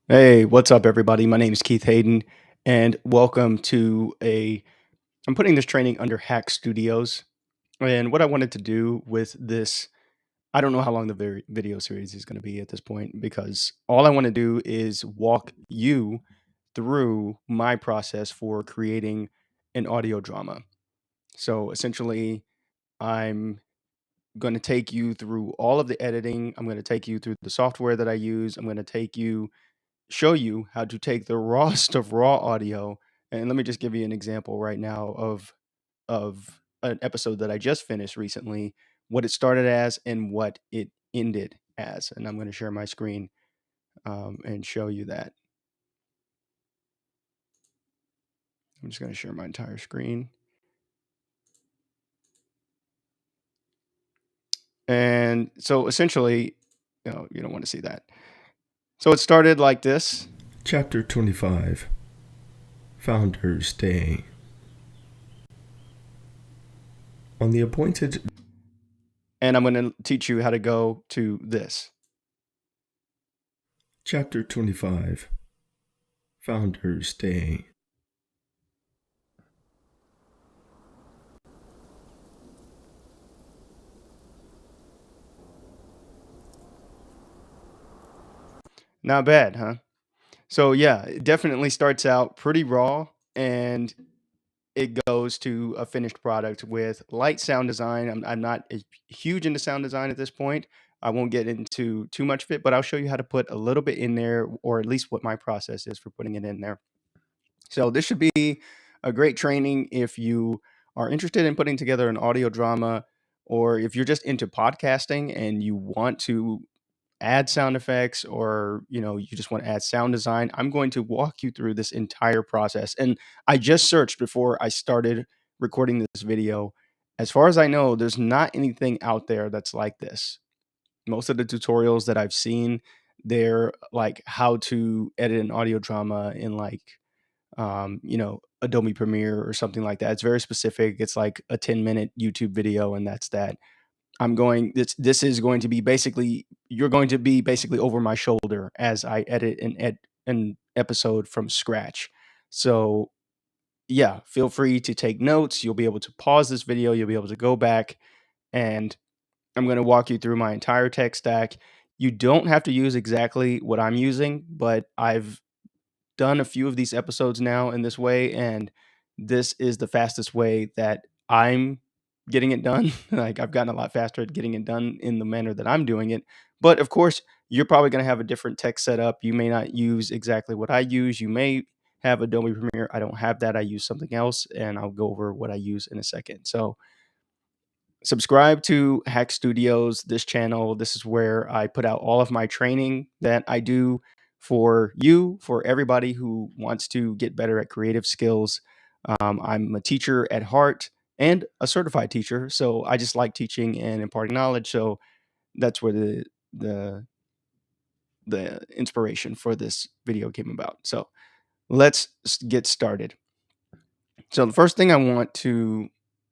Hey, what's up, everybody? My name is Keith Hayden, and welcome to a. I'm putting this training under Hack Studios, and what I wanted to do with this, I don't know how long the video series is going to be at this point, because all I want to do is walk you through my process for creating an audio drama. So essentially, I'm going to take you through all of the editing. I'm going to take you through the software that I use. I'm going to take you show you how to take the rawest of raw audio. And let me just give you an example right now of an episode that I just finished recently, what it started as and what it ended as. And I'm going to share my screen and show you that. I'm just going to share my entire screen. And so essentially, you don't want to see that. So it started like this. Chapter 25 Founders Day. On the appointed And I'm going to teach you how to go to this. Chapter 25 Founders Day. Not bad, huh? So yeah, it definitely starts out pretty raw and it goes to a finished product with light sound design. I'm not huge into sound design at this point. I won't get into too much of it, but I'll show you how to put a little bit in there, or at least what my process is for putting it in there. So this should be a great training if you are interested in putting together an audio drama, or if you're just into podcasting and you want to add sound effects, or you just want to add sound design. I'm going to walk you through this entire process. And I just searched before I started recording this video. As far as I know, there's not anything out there that's like this. Most of the tutorials that I've seen, they're like how to edit an audio drama in like Adobe Premiere or something like that. It's very specific. It's like a 10-minute YouTube video, and that's that. This is going to be basically, you're going to be basically over my shoulder as I edit an episode from scratch. So yeah, feel free to take notes. You'll be able to pause this video. You'll be able to go back, and I'm going to walk you through my entire tech stack. You don't have to use exactly what I'm using, but I've done a few of these episodes now in this way, and this is the fastest way that I'm getting it done. Like, I've gotten a lot faster at getting it done in the manner that I'm doing it. But of course, you're probably going to have a different tech setup. You may not use exactly what I use. You may have Adobe Premiere. I don't have that. I use something else, and I'll go over what I use in a second. So subscribe to Hack Studios, this channel. This is where I put out all of my training that I do for you, for everybody who wants to get better at creative skills. I'm a teacher at heart and a certified teacher, so I just like teaching and imparting knowledge. So that's where the the inspiration for this video came about. So let's get started. So the first thing I want to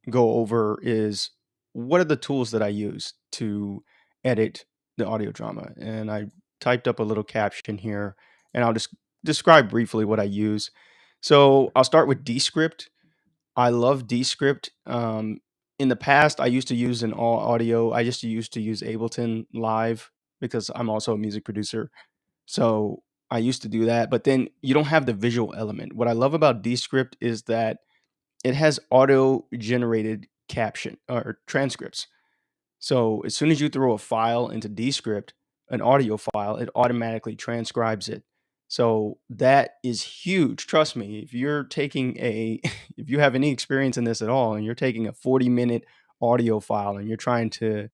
go over is, what are the tools that I use to edit the audio drama? And I typed up a little caption here, and I'll just describe briefly what I use. So I'll start with Descript. I love Descript. In the past, I used to use an all audio. I just used to use Ableton Live because I'm also a music producer. So I used to do that, but then you don't have the visual element. What I love about Descript is that it has auto generated caption or transcripts. So as soon as you throw a file into Descript, an audio file, it automatically transcribes it. So that is huge. Trust me, if you're taking a if you have any experience in this at all, and you're taking a 40-minute audio file and you're trying to,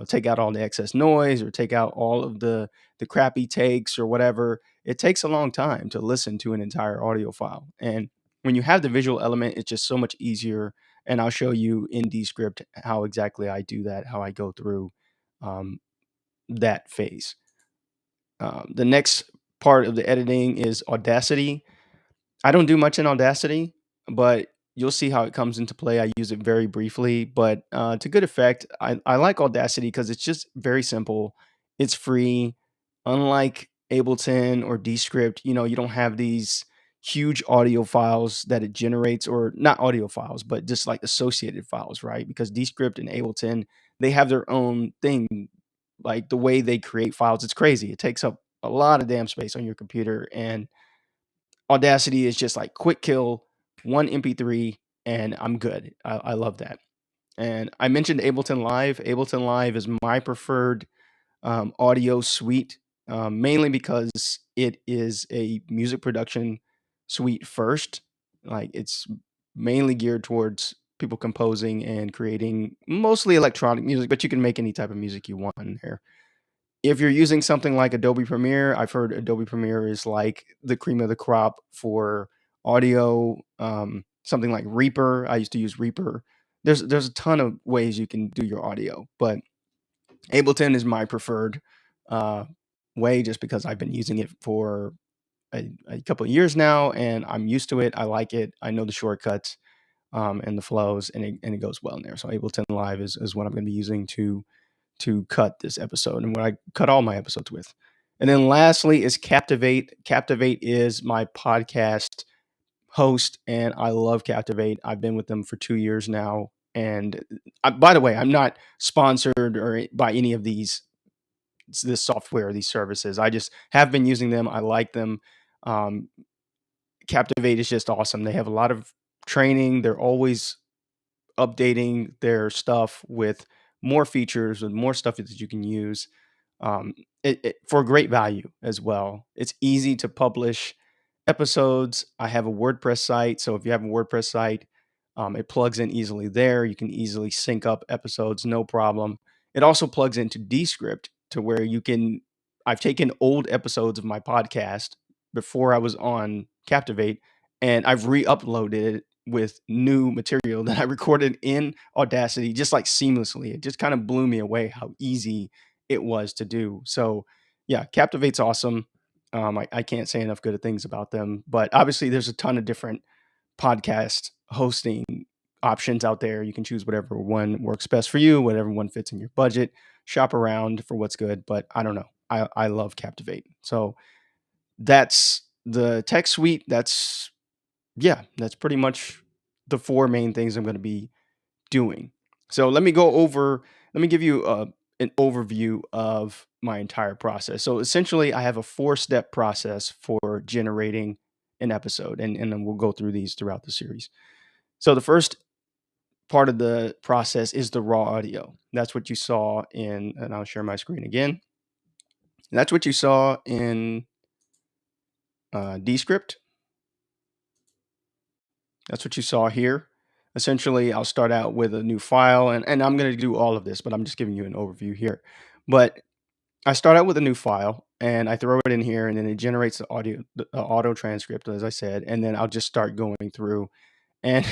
take out all the excess noise or take out all of the crappy takes or whatever, it takes a long time to listen to an entire audio file. And when you have the visual element, it's just so much easier, and I'll show you in Descript how exactly I do that, how I go through um, that phase. The next part of the editing is Audacity. I don't do much in Audacity, but you'll see how it comes into play. I use it very briefly, but to good effect. I like Audacity because it's just very simple. It's free. Unlike Ableton or Descript, you don't have these huge audio files that it generates, or not audio files, but just like associated files, right? Because Descript and Ableton, they have their own thing. Like the way they create files, it's crazy. It takes up a lot of damn space on your computer, and Audacity is just like quick kill, one MP3, and I'm good. I love that. And I mentioned Ableton Live. Ableton Live is my preferred audio suite, mainly because it is a music production suite first. Like it's mainly geared towards people composing and creating mostly electronic music, but you can make any type of music you want in there. If you're using something like Adobe Premiere, I've heard Adobe Premiere is like the cream of the crop for audio. Something like Reaper, I used to use Reaper. There's a ton of ways you can do your audio, but Ableton is my preferred uh, way, just because I've been using it for a couple of years now, and I'm used to it. I like it. I know the shortcuts and the flows, and it goes well in there. So Ableton Live is what I'm going to be using to cut this episode, and what I cut all my episodes with. And then lastly is Captivate. Captivate is my podcast host, and I love Captivate. I've been with them for 2 years now. And by the way, I'm not sponsored or by any of this software, these services. I just have been using them. I like them. Um, Captivate is just awesome. They have a lot of training. They're always updating their stuff with more features and more stuff that you can use um, for great value as well. It's easy to publish episodes. I have a WordPress site, so if you have a WordPress site, it plugs in easily there. You can easily sync up episodes, no problem. It also plugs into Descript to where you can. I've taken old episodes of my podcast before I was on Captivate, and I've re-uploaded it with new material that I recorded in Audacity, just like seamlessly. It just kind of blew me away how easy it was to do. So, yeah, Captivate's awesome. I can't say enough good things about them, but obviously there's a ton of different podcast hosting options out there. You can choose whatever one works best for you, whatever one fits in your budget. Shop around for what's good, but I don't know. I love Captivate. So that's the tech suite. That's pretty much the four main things I'm going to be doing. So let me give you an overview of my entire process. So essentially, I have a 4-step process for generating an episode, and then we'll go through these throughout the series. So the first part of the process is the raw audio. That's what you saw in, and I'll share my screen again. That's what you saw in Descript. That's what you saw here. Essentially, I'll start out with a new file, and I'm going to do all of this, but I'm just giving you an overview here. But I start out with a new file, and I throw it in here, and then it generates the auto transcript, as I said, and then I'll just start going through. And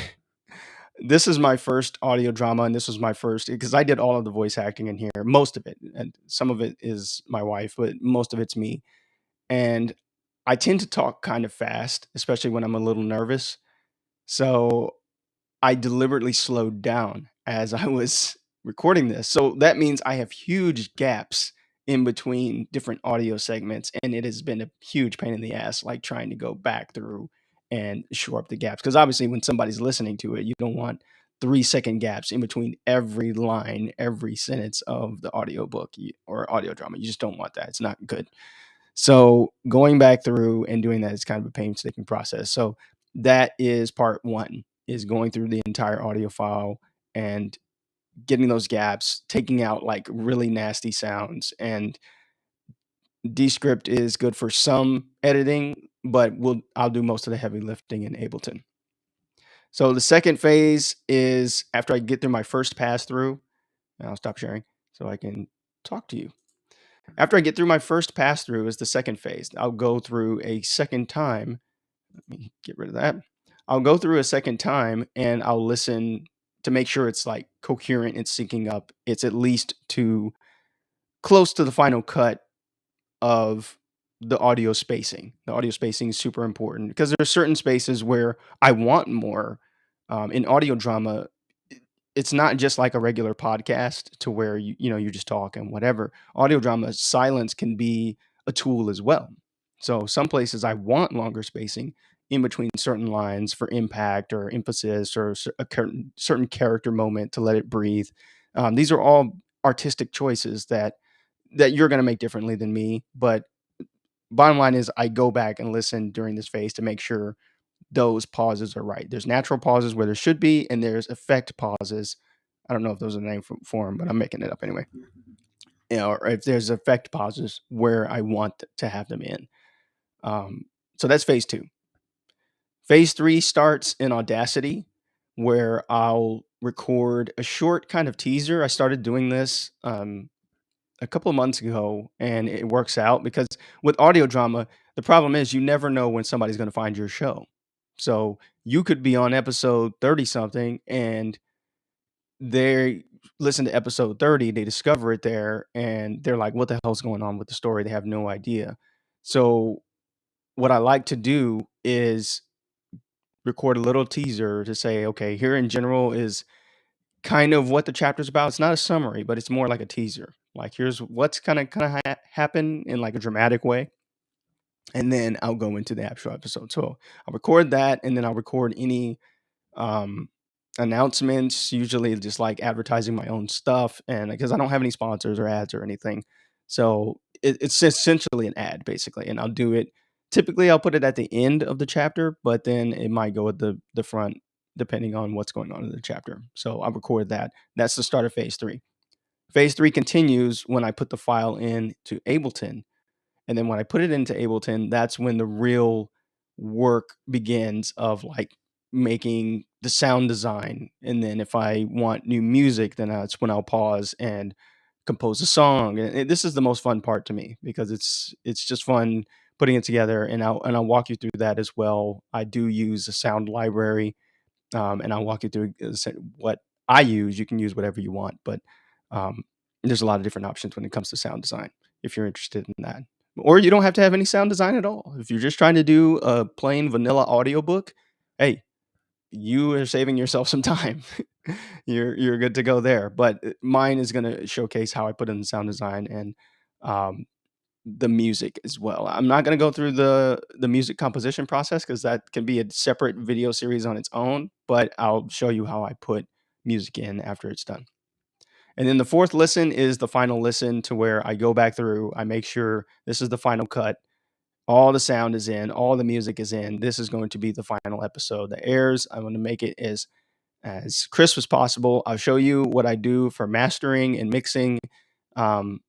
this is my first audio drama, and this was my first because I did all of the voice acting in here, most of it, and some of it is my wife, but most of it's me. And I tend to talk kind of fast, especially when I'm a little nervous. So I deliberately slowed down as I was recording this. So that means I have huge gaps in between different audio segments, and it has been a huge pain in the ass, like trying to go back through and shore up the gaps. Because obviously, when somebody's listening to it, you don't want 3-second gaps in between every line, every sentence of the audiobook or audio drama. You just don't want that. It's not good. So going back through and doing that is kind of a painstaking process. So that is part one, is going through the entire audio file and getting those gaps, taking out like really nasty sounds. And Descript is good for some editing, but I'll do most of the heavy lifting in Ableton. So the second phase is after I get through my first pass through, and I'll stop sharing so I can talk to you. After I get through my first pass through is the second phase. I'll go through a second time. Let me get rid of that. I'll go through a second time and I'll listen to make sure it's like coherent, it's syncing up. It's at least to close to the final cut of the audio spacing. The audio spacing is super important because there are certain spaces where I want more. In audio drama, it's not just like a regular podcast to where you just talk and whatever. Audio drama silence can be a tool as well. So some places I want longer spacing in between certain lines for impact or emphasis or certain character moment to let it breathe. These are all artistic choices that you're going to make differently than me. But bottom line is, I go back and listen during this phase to make sure those pauses are right. There's natural pauses where there should be, and there's effect pauses. I don't know if those are the name for them, but I'm making it up anyway. Or if there's effect pauses where I want to have them in. Um, so that's phase two. Phase three starts in Audacity, where I'll record a short kind of teaser. I started doing this a couple of months ago, and it works out because with audio drama, the problem is you never know when somebody's going to find your show. So you could be on episode 30 something, and they listen to episode 30, they discover it there, and they're like, what the hell's going on with the story? They have no idea. So what I like to do is record a little teaser to say, okay, here in general is kind of what the chapter's about. It's not a summary, but it's more like a teaser. Like, here's what's gonna happen in like a dramatic way, and then I'll go into the actual episode. So I'll record that, and then I'll record any um, announcements, usually just like advertising my own stuff, and because I don't have any sponsors or ads or anything, so it's essentially an ad basically, and I'll do it. Typically, I'll put it at the end of the chapter, but then it might go at the front depending on what's going on in the chapter. So I'll record that. That's the start of phase three. Phase three continues when I put the file in to Ableton, and then when I put it into Ableton, that's when the real work begins of like making the sound design. And then if I want new music, then that's when I'll pause and compose a song. And this is the most fun part to me because it's just fun putting it together. And I'll walk you through that as well. I do use a sound library, and I'll walk you through what I use. You can use whatever you want, but um, there's a lot of different options when it comes to sound design if you're interested in that. Or you don't have to have any sound design at all. If you're just trying to do a plain vanilla audiobook, hey, you are saving yourself some time. You're good to go there. But mine is going to showcase how I put in the sound design and um, the music as well. I'm not going to go through the music composition process because that can be a separate video series on its own. But I'll show you how I put music in after it's done. And then the fourth listen is the final listen to where I go back through. I make sure this is the final cut. All the sound is in, all the music is in. This is going to be the final episode that airs. I'm going to make it as crisp as possible. I'll show you what I do for mastering and mixing. Um,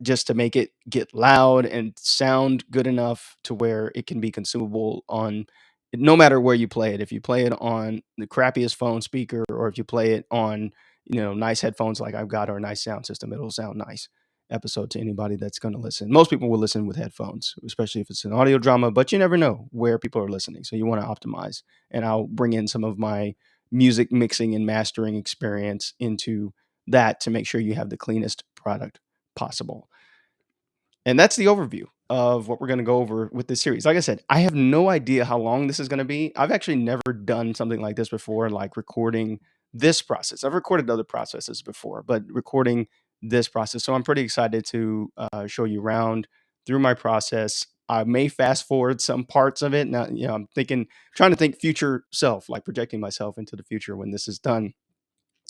just to make it get loud and sound good enough to where it can be consumable on no matter where you play it. If you play it on the crappiest phone speaker or if you play it on, nice headphones like I've got or a nice sound system, it'll sound nice episode to anybody that's going to listen. Most people will listen with headphones, especially if it's an audio drama, but you never know where people are listening. So you want to optimize. And I'll bring in some of my music mixing and mastering experience into that to make sure you have the cleanest product possible. And that's the overview of what we're going to go over with this series. Like I said, I have no idea how long this is going to be. I've actually never done something like this before, like recording this process. I've recorded other processes before, but recording this process. So I'm pretty excited to show you around through my process. I may fast forward some parts of it. Now, I'm trying to think future self, like projecting myself into the future when this is done.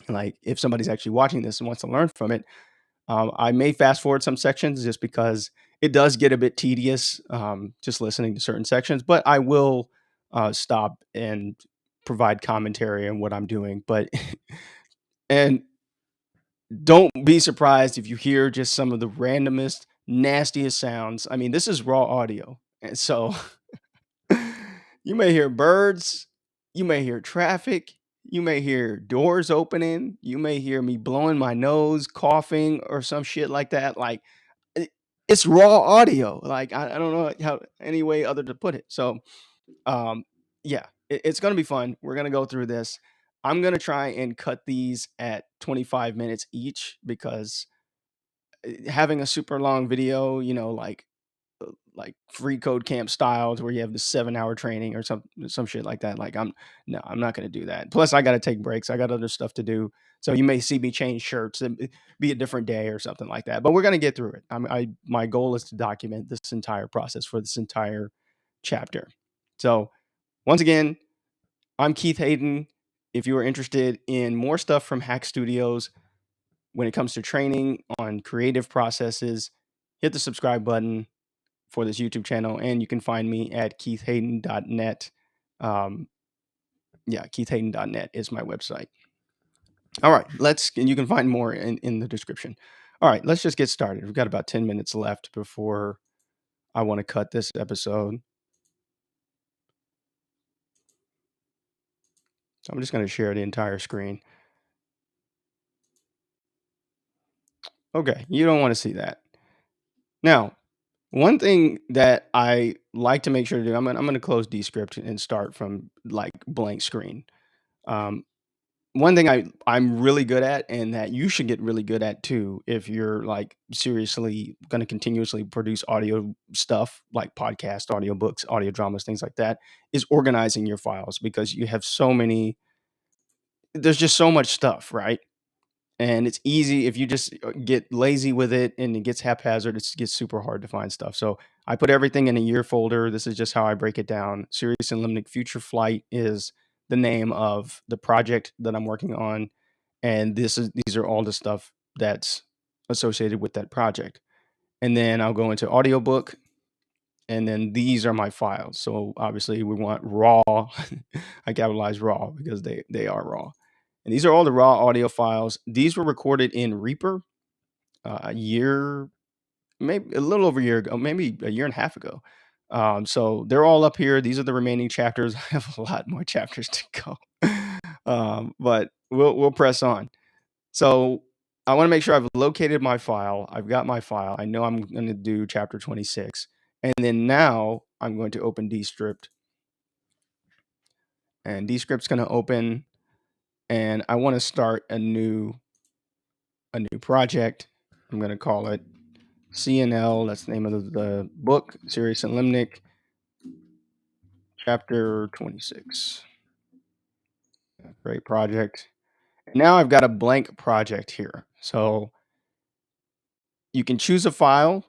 Like if somebody's actually watching this and wants to learn from it, I may fast forward some sections just because it does get a bit tedious just listening to certain sections, but I will stop and provide commentary on what I'm doing. But and don't be surprised if you hear just some of the randomest, nastiest sounds. I mean, this is raw audio, and so you may hear birds, you may hear traffic, you may hear doors opening, you may hear me blowing my nose, coughing, or some shit like that. Like it it's raw audio. Like, I don't know how any way other to put it. So, um, yeah, it's gonna be fun. We're gonna go through this. I'm gonna try and cut these at 25 minutes each because having a super long video, like like free code camp styles where you have the 7-hour training or some shit like that. Like I'm not gonna do that. Plus I gotta take breaks. I got other stuff to do. So you may see me change shirts and be a different day or something like that. But we're gonna get through it. My goal is to document this entire process for this entire chapter. So once again, I'm Keith Hayden. If you are interested in more stuff from Hack Studios when it comes to training on creative processes, hit the subscribe button for this YouTube channel, and you can find me at keithhayden.net. Um, yeah, keithhayden.net is my website. All right, and you can find more in the description. All right, let's just get started. We've got about 10 minutes left before I want to cut this episode. So I'm just going to share the entire screen. Okay, you don't want to see that. Now, one thing that I like to make sure to do, I'm gonna close Descript and start from like blank screen. Um, one thing I'm really good at, and that you should get really good at too, if you're like seriously going to continuously produce audio stuff like podcasts, audiobooks, audio dramas, things like that, is organizing your files because you have so many. There's just so much stuff, right? And it's easy if you just get lazy with it and it gets haphazard, it gets super hard to find stuff. So I put everything in a year folder. This is just how I break it down. Serious and Limnic Future Flight is the name of the project that I'm working on. And these are all the stuff that's associated with that project. And then I'll go into audiobook, and then these are my files. So obviously we want raw. I capitalize raw because they are raw. And these are all the raw audio files. These were recorded in Reaper a year, maybe a little over a year ago, maybe a year and a half ago. So they're all up here. These are the remaining chapters. I have a lot more chapters to go, but we'll press on. So I want to make sure I've located my file. I've got my file. I know I'm going to do chapter 26, and then now I'm going to open Descript, and Descript's going to open, and I want to start a new project. I'm going to call it CNL. That's the name of the book, Serious and Limnic, chapter 26. Great project. Now I've got a blank project here. So you can choose a file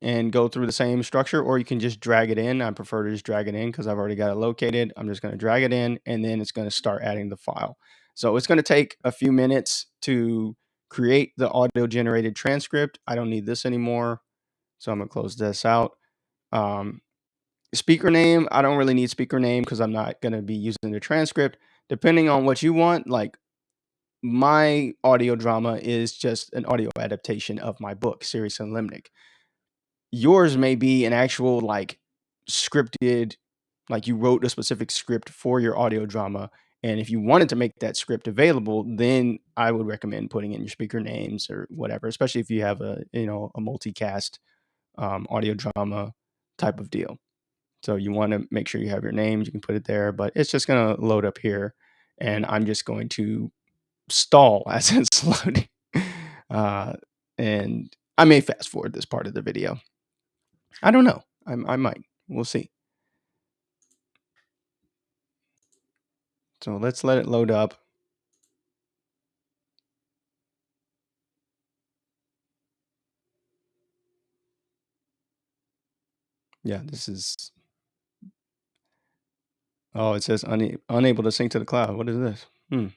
and go through the same structure, or you can just drag it in. I prefer to just drag it in because I've already got it located. I'm just going to drag it in, and then it's going to start adding the file. So it's going to take a few minutes to create the audio generated transcript. I don't need this anymore. So I'm going to close this out. Speaker name, I don't really need speaker name because I'm not going to be using the transcript. Depending on what you want, like my audio drama is just an audio adaptation of my book, Serious and Limnic. Yours may be an actual like scripted, like you wrote a specific script for your audio drama. And if you wanted to make that script available, then I would recommend putting in your speaker names or whatever, especially if you have a multicast audio drama type of deal. So you want to make sure you have your names, you can put it there, but it's just going to load up here, and I'm just going to stall as it's loading. Uh, and I may fast forward this part of the video. I don't know. I might. We'll see. So let's let it load up. Yeah, this is. Oh, it says unable to sync to the cloud. What is this? Hmm.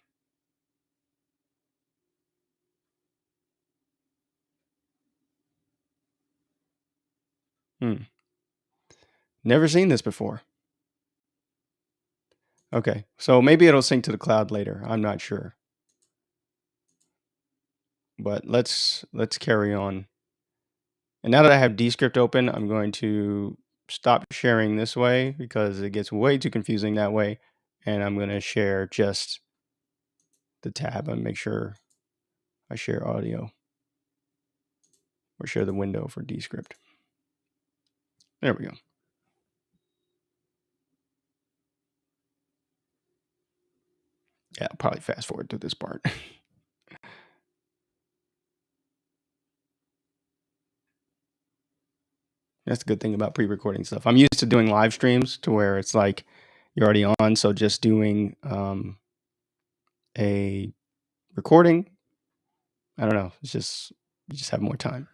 Never seen this before. Okay, so maybe it'll sync to the cloud later. I'm not sure. But let's carry on. And now that I have Descript open, I'm going to stop sharing this way because it gets way too confusing that way. And I'm going to share just the tab and make sure I share audio or share the window for Descript. There we go. Yeah, I'll probably fast forward through this part. That's the good thing about pre-recording stuff. I'm used to doing live streams to where it's like you're already on, so just doing a recording, I don't know, it's just you just have more time.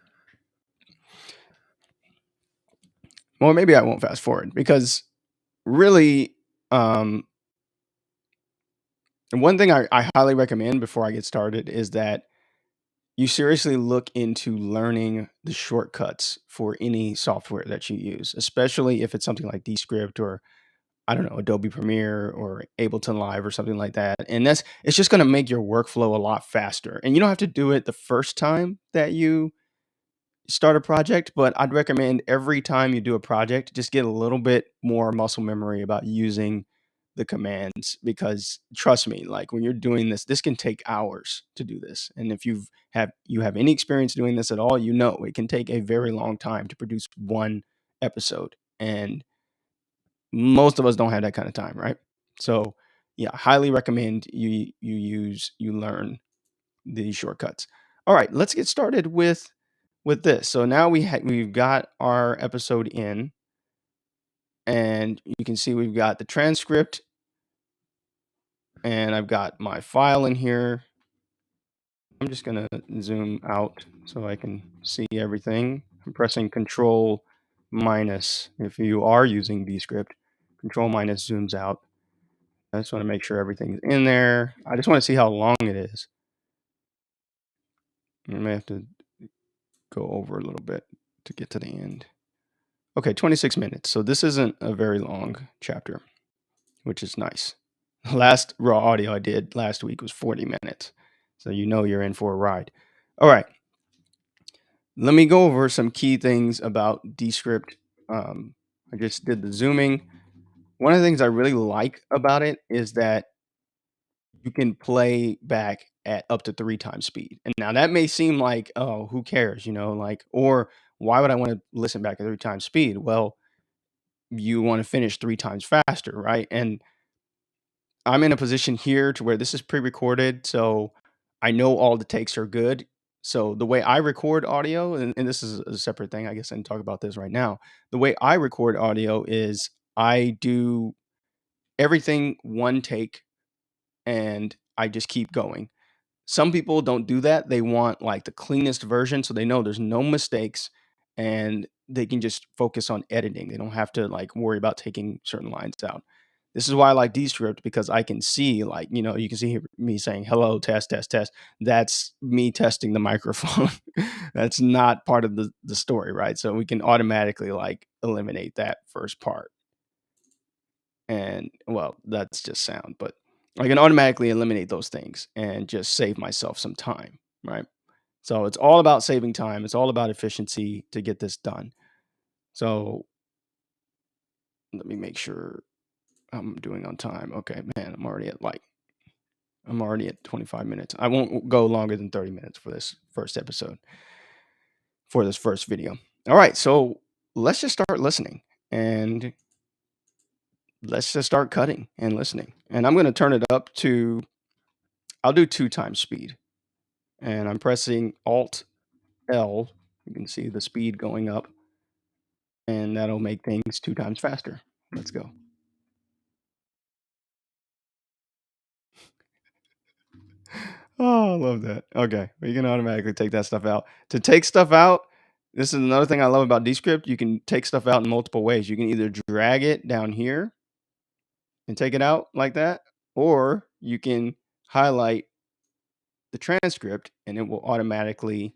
Well, maybe I won't fast forward because really, um, and one thing I highly recommend before I get started is that you seriously look into learning the shortcuts for any software that you use, especially if it's something like Descript or I don't know, Adobe Premiere or Ableton Live or something like that. And it's just going to make your workflow a lot faster. And you don't have to do it the first time that you start a project, but I'd recommend every time you do a project, just get a little bit more muscle memory about using the commands because trust me, like when you're doing this, this can take hours to do this. And if you have any experience doing this at all, you know it can take a very long time to produce one episode. And most of us don't have that kind of time, right? So, yeah, highly recommend you learn these shortcuts. All right, let's get started with this. So now we've got our episode in, and you can see we've got the transcript, and I've got my file in here. I'm just gonna zoom out so I can see everything. I'm pressing Control minus if you are using Descript. Control minus zooms out. I just want to make sure everything's in there. I just want to see how long it is. I may have to go over a little bit to get to the end. Okay, 26 minutes. So this isn't a very long chapter, which is nice. Last raw audio I did last week was 40 minutes. So you know you're in for a ride. All right. Let me go over some key things about Descript. I just did the zooming. One of the things I really like about it is that you can play back at up to 3 times speed. And now that may seem like, "Oh, who cares?" Like, or why would I wanna listen back at 3 times speed? Well, you wanna finish 3 times faster, right? And I'm in a position here to where this is pre-recorded, so I know all the takes are good. So the way I record audio, and this is a separate thing, I guess I can talk about this right now. The way I record audio is I do everything one take, and I just keep going. Some people don't do that. They want like the cleanest version so they know there's no mistakes and they can just focus on editing. They don't have to like worry about taking certain lines out. This is why I like Descript because I can see like, you can see me saying hello, test, test, test. That's me testing the microphone. That's not part of the story, right? So we can automatically like eliminate that first part. And well, that's just sound, but I can automatically eliminate those things and just save myself some time, right? So it's all about saving time. It's all about efficiency to get this done. So let me make sure I'm doing on time. Okay, man, I'm already at 25 minutes. I won't go longer than 30 minutes for this first episode, for this first video. All right, so let's just start listening and let's just start cutting and listening. And I'm going to turn it up to, I'll do 2 times speed. And I'm pressing Alt L. You can see the speed going up, and that'll make things 2 times faster. Let's go. Oh, I love that. Okay, we can automatically take that stuff out. To take stuff out, this is another thing I love about Descript. You can take stuff out in multiple ways. You can either drag it down here and take it out like that, or you can highlight the transcript and it will automatically,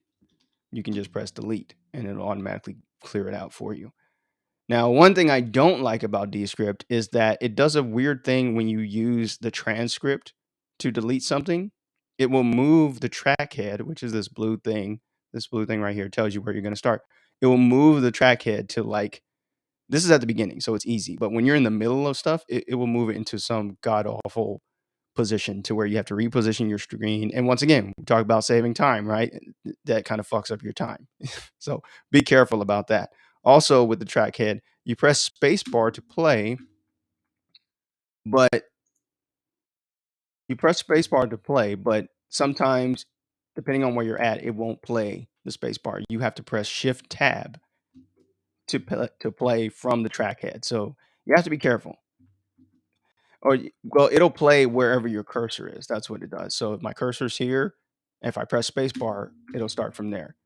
you can just press delete and it'll automatically clear it out for you. Now, one thing I don't like about Descript is that it does a weird thing when you use the transcript to delete something. It will move the track head, which is this blue thing. This blue thing right here tells you where you're going to start. It will move the track head to like, this is at the beginning, so it's easy. But when you're in the middle of stuff, it will move it into some god awful position to where you have to reposition your screen. And once again, we talk about saving time, right? That kind of fucks up your time. So be careful about that. Also, with the track head, you press spacebar to play, but but sometimes, depending on where you're at, it won't play the spacebar. You have to press Shift Tab to play from the track head. So you have to be careful. Well, it'll play wherever your cursor is. That's what it does. So if my cursor's here, if I press spacebar, it'll start from there.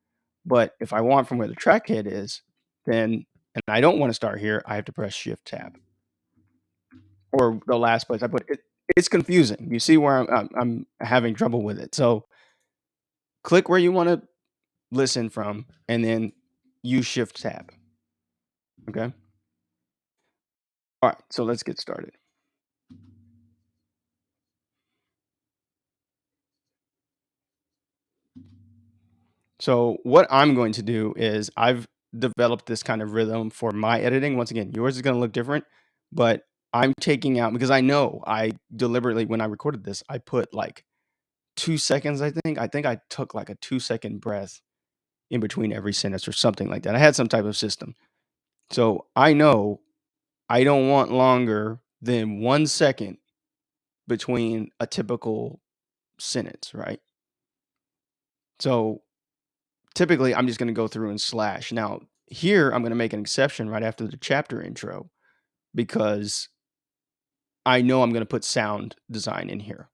But if I want from where the track head is, then and I don't want to start here, I have to press Shift Tab or the last place I put it. It's confusing. You see where I'm having trouble with it. So click where you want to listen from, and then use Shift Tab. Okay. All right. So let's get started. So what I'm going to do is I've developed this kind of rhythm for my editing. Once again, yours is going to look different, but I'm taking out because I know I deliberately when I recorded this, I put like 2 seconds. I think I took like a 2 second breath in between every sentence or something like that. I had some type of system. So I know I don't want longer than 1 second between a typical sentence, right? So typically, I'm just going to go through and slash. Now, here, I'm going to make an exception right after the chapter intro because I know I'm going to put sound design in here.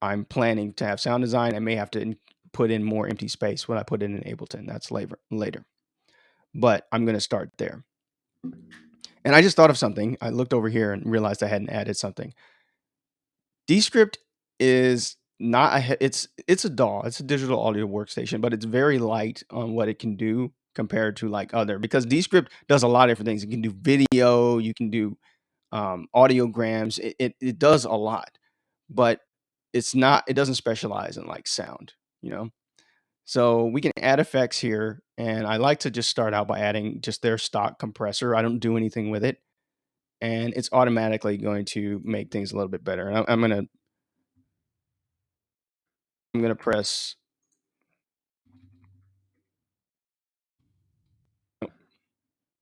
I'm planning to have sound design. I may have to put in more empty space when I put it in Ableton. That's later. But I'm going to start there. And I just thought of something. I looked over here and realized I hadn't added something. Descript is not it's a DAW, it's a digital audio workstation, but it's very light on what it can do compared to like other because Descript does a lot of different things. You can do video, you can do audiograms. It does a lot, but it doesn't specialize in like sound, you know. So we can add effects here, and I like to just start out by adding just their stock compressor. I don't do anything with it, and it's automatically going to make things a little bit better. And I'm gonna press.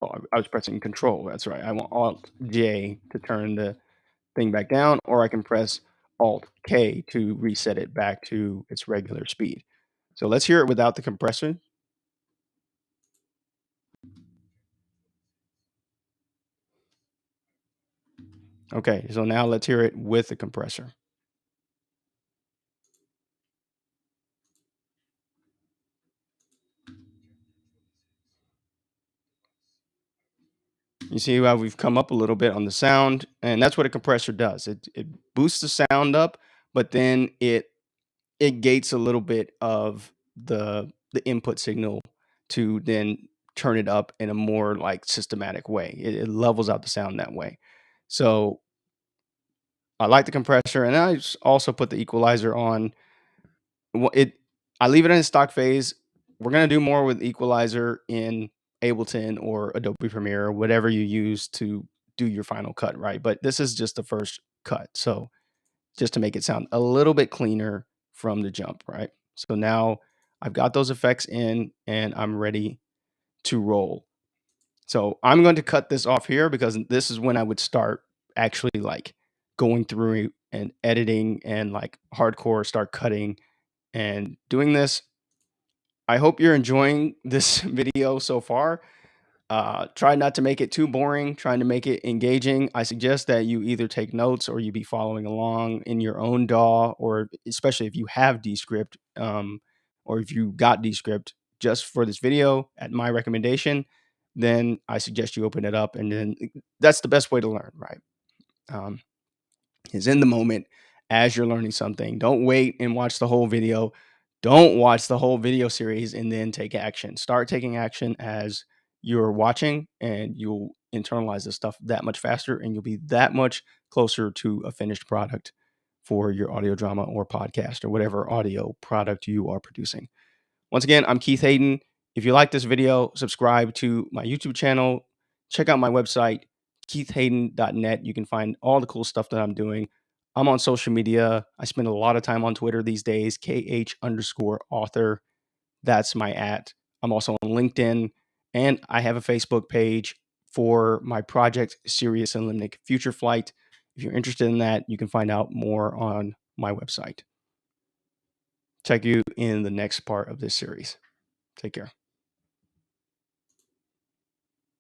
Oh, I was pressing Control. That's right. I want Alt J to turn the thing back down, or I can press Alt K to reset it back to its regular speed. So let's hear it without the compressor. Okay, so now let's hear it with the compressor. You see how we've come up a little bit on the sound, and that's what a compressor does. It boosts the sound up, but then it gates a little bit of the input signal to then turn it up in a more like systematic way. It levels out the sound that way. So I like the compressor, and I also put the equalizer on. It I leave it in stock phase. We're gonna do more with equalizer in Ableton or Adobe Premiere or whatever you use to do your final cut, right? But this is just the first cut, so just to make it sound a little bit cleaner from the jump, right? So now I've got those effects in, and I'm ready to roll. So I'm going to cut this off here because this is when I would start actually like going through and editing and like hardcore start cutting and doing this. I hope you're enjoying this video so far. Try not to make it too boring, trying to make it engaging. I suggest that you either take notes or you be following along in your own DAW, or especially if you have Descript, or if you got Descript just for this video at my recommendation, then I suggest you open it up, and then that's the best way to learn, right? Um, is in the moment as you're learning something. Don't wait and watch the whole video. Don't watch the whole video series and then take action. Start taking action as you're watching, and you'll internalize this stuff that much faster, and you'll be that much closer to a finished product for your audio drama or podcast or whatever audio product you are producing. Once again, I'm Keith Hayden. If you like this video, subscribe to my YouTube channel. Check out my website, keithhayden.net. You can find all the cool stuff that I'm doing. I'm on social media. I spend a lot of time on Twitter these days, KH_author. That's my at. I'm also on LinkedIn, and I have a Facebook page for my project, Serious and Limnic Future Flight. If you're interested in that, you can find out more on my website. Check you in the next part of this series. Take care.